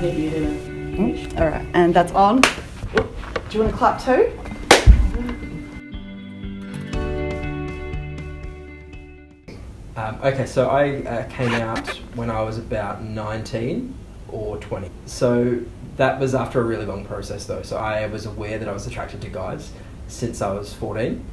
hear you. All right, and that's on. Do you want to clap too? Okay, so I came out when I was about 19 or 20. So that was after a really long process though. So I was aware that I was attracted to guys since I was 14.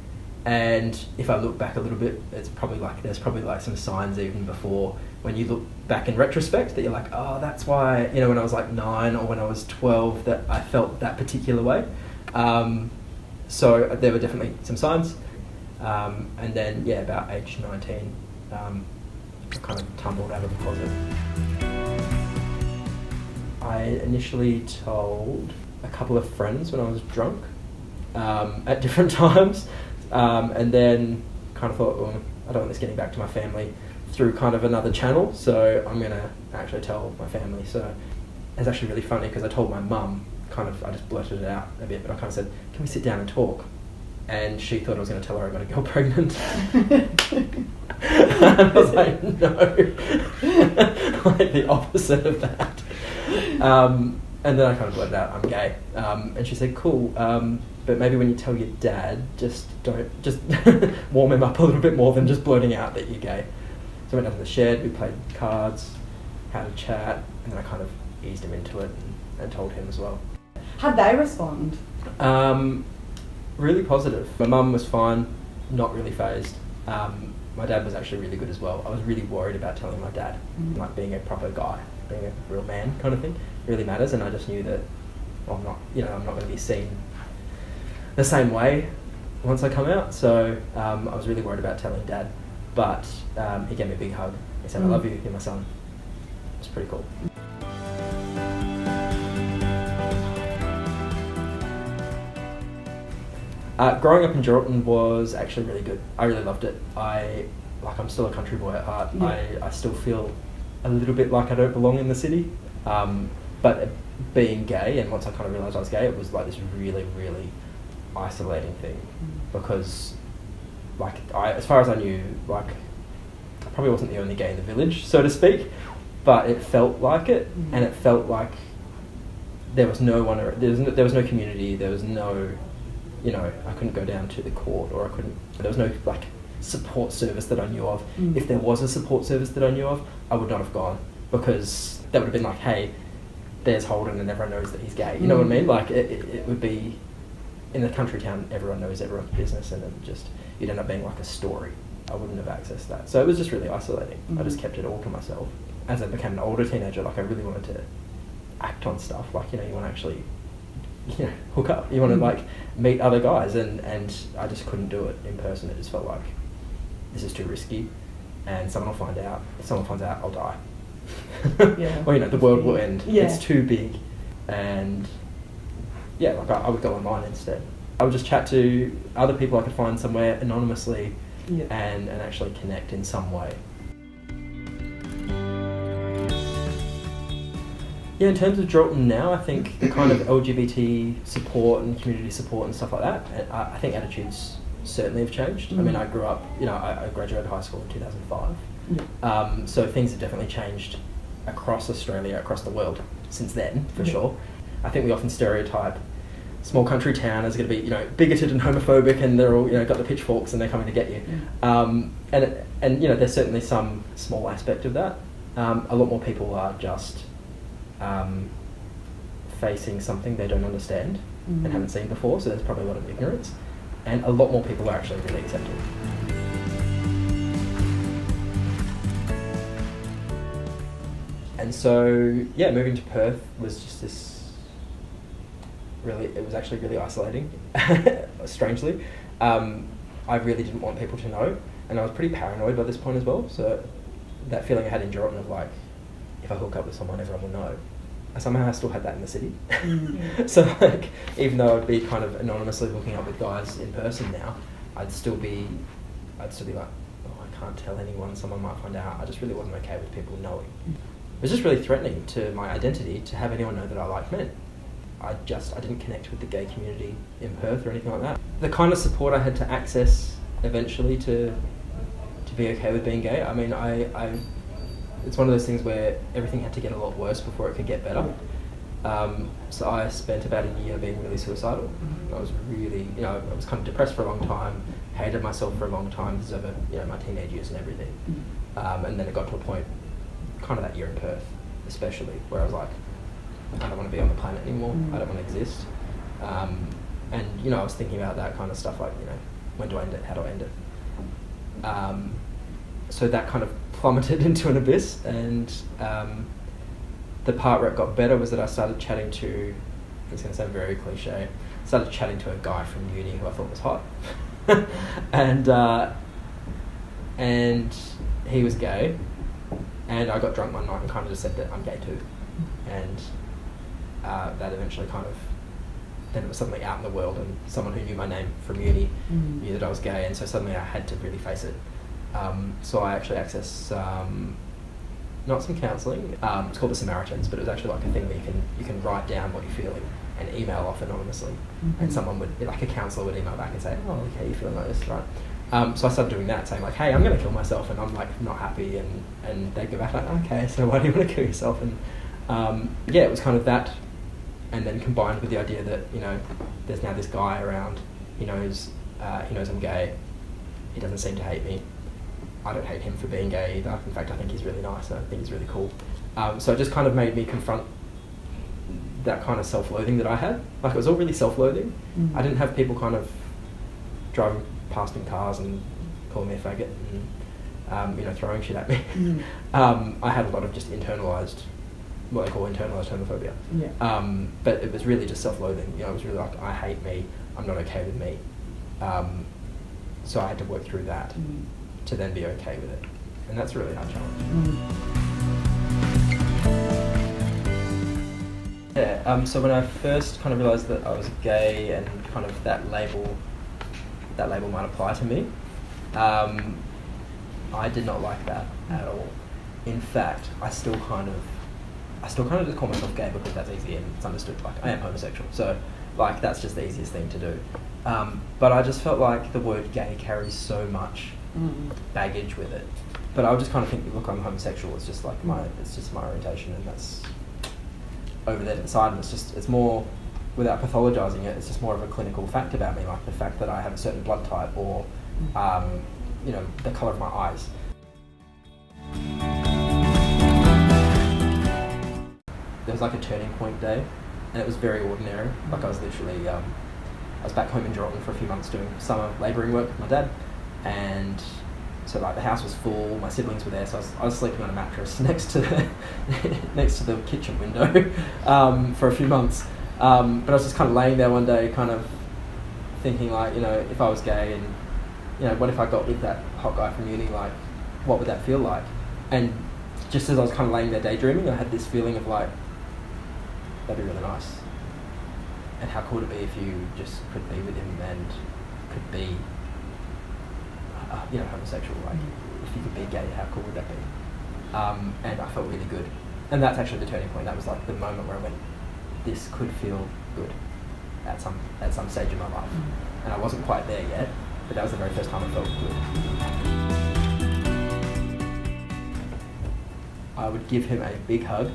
And if I look back a little bit, there's probably like some signs even before when you look back in retrospect that you're like, oh, that's why, when I was like 9 or when I was 12 that I felt that particular way. So there were definitely some signs. And then, about age 19, I kind of tumbled out of the closet. I initially told a couple of friends when I was drunk at different times. And then kind of thought, well, I don't want this getting back to my family through kind of another channel, so I'm going to actually tell my family. So it's actually really funny because I told my mum, I just blurted it out a bit, but I kind of said, can we sit down and talk? And she thought I was going to tell her I got a girl pregnant. And I was like, no. Like the opposite of that. And then I kind of blurted out, I'm gay. And she said, cool. But maybe when you tell your dad, just warm him up a little bit more than just blurting out that you're gay. So I went down to the shed, we played cards, had a chat, and then I kind of eased him into it and told him as well. How'd they respond? Really positive. My mum was fine, not really fazed. My dad was actually really good as well. I was really worried about telling my dad, like being a proper guy, being a real man kind of thing, really matters. And I just knew that I'm not going to be seen the same way once I come out. So I was really worried about telling Dad, but he gave me a big hug. He said, I love you, you're my son. It's pretty cool. Growing up in Geraldton was actually really good. I really loved it. I'm still a country boy at heart. Yeah. I still feel a little bit like I don't belong in the city. But being gay, and once I kind of realised I was gay, it was like this really, really isolating thing, because as far as I knew, I probably wasn't the only gay in the village, so to speak, but it felt like it, and it felt like there was no one, there was no community, there was no, I couldn't go down to the court, or there was no support service that I knew of. If there was a support service that I knew of, I would not have gone, because that would have been like, hey, there's Holden and everyone knows that he's gay, you know what I mean? It would be, in a country town, everyone knows everyone's business, and then you'd end up being like a story. I wouldn't have accessed that. So it was just really isolating. I just kept it all to myself. As I became an older teenager, I really wanted to act on stuff. You want to actually, hook up. You want to meet other guys, and I just couldn't do it in person. It just felt like, this is too risky, and someone will find out. If someone finds out, I'll die. Yeah. Or the world will end. Yeah. It's too big, and I would go online instead. I would just chat to other people I could find somewhere anonymously, and actually connect in some way. Yeah, in terms of Geraldton now, I think the kind of LGBT support and community support and stuff like that, I think attitudes certainly have changed. I mean, I grew up, I graduated high school in 2005. So things have definitely changed across Australia, across the world since then, for sure. I think we often stereotype small country town as going to be, bigoted and homophobic, and they're all, got the pitchforks and they're coming to get you. And there's certainly some small aspect of that. A lot more people are just facing something they don't understand and haven't seen before, so there's probably a lot of ignorance. And a lot more people are actually really accepting. And so, moving to Perth was just this it was actually really isolating, strangely. I really didn't want people to know, and I was pretty paranoid by this point as well, so that feeling I had in Geraldton of if I hook up with someone, everyone will know. I still had that in the city. So even though I'd be kind of anonymously hooking up with guys in person now, I'd still be like, oh, I can't tell anyone, someone might find out. I just really wasn't okay with people knowing. It was just really threatening to my identity to have anyone know that I like men. I didn't connect with the gay community in Perth or anything like that. The kind of support I had to access eventually to be okay with being gay, I mean, it's one of those things where everything had to get a lot worse before it could get better. So I spent about a year being really suicidal. I was really, I was kind of depressed for a long time, hated myself for a long time. This is over, my teenage years and everything. And then it got to a point, kind of that year in Perth, especially, where I was like, I don't want to be on the planet anymore. I don't want to exist. And I was thinking about that kind of stuff, like, when do I end it? How do I end it? So that kind of plummeted into an abyss, and the part where it got better was that I started chatting to, it's going to sound very cliche, started chatting to a guy from uni who I thought was hot. And he was gay, and I got drunk one night and kind of just said that I'm gay too. And that eventually then it was suddenly out in the world, and someone who knew my name from uni knew that I was gay, and so suddenly I had to really face it. So I actually accessed not some counselling, it's called the Samaritans, but it was actually like a thing where you can write down what you're feeling and email off anonymously, and someone would, like a counsellor would email back and say, oh, okay, you're feeling like this, right? So I started doing that, saying like, hey, I'm going to kill myself, and I'm like not happy, and they'd go back like, okay, so why do you want to kill yourself? And it was kind of that, and then combined with the idea that, there's now this guy around, he knows I'm gay, he doesn't seem to hate me, I don't hate him for being gay either. In fact, I think he's really nice, and I think he's really cool. So it just kind of made me confront that kind of self-loathing that I had. Like, it was all really self-loathing. I didn't have people kind of driving past in cars and calling me a faggot and, throwing shit at me. I had a lot of just internalised, what they call internalised homophobia. But it was really just self-loathing. It was really like, I hate me, I'm not okay with me. So I had to work through that to then be okay with it. And that's a really hard challenge. So when I first kind of realised that I was gay and kind of that label might apply to me, I did not like that at all. In fact, I still kind of just call myself gay because that's easy and it's understood. Like, I am homosexual, so like that's just the easiest thing to do. But I just felt like the word gay carries so much baggage with it. But I would just kind of think, look, I'm homosexual. It's just like it's just my orientation, and that's over there to the side. And it's more, without pathologising it, it's just more of a clinical fact about me, like the fact that I have a certain blood type, or the colour of my eyes. There was like a turning point day, and it was very ordinary. Like, I was literally, I was back home in Geraldton for a few months doing summer labouring work with my dad, and so like the house was full, my siblings were there, so I was sleeping on a mattress next to the kitchen window for a few months. But I was just kind of laying there one day, kind of thinking like, if I was gay, and what if I got with that hot guy from uni, like, what would that feel like? And just as I was kind of laying there daydreaming, I had this feeling of like, that'd be really nice. And how cool would it be if you just could be with him and could be, homosexual, like, if you could be gay, how cool would that be? And I felt really good. And that's actually the turning point. That was like the moment where I went, this could feel good at some stage in my life. And I wasn't quite there yet, but that was the very first time I felt good. I would give him a big hug,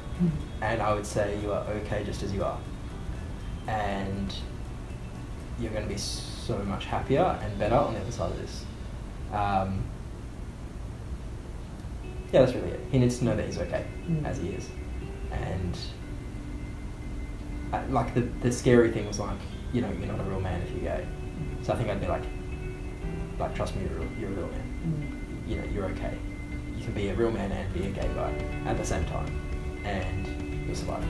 and I would say, you are okay just as you are. And you're going to be so much happier and better on the other side of this. That's really it. He needs to know that he's okay as he is. And like the scary thing was like, you're not a real man if you're gay. So I think I'd be like trust me, you're a real man. You're okay. You can be a real man and be a gay guy at the same time, and you'll survive.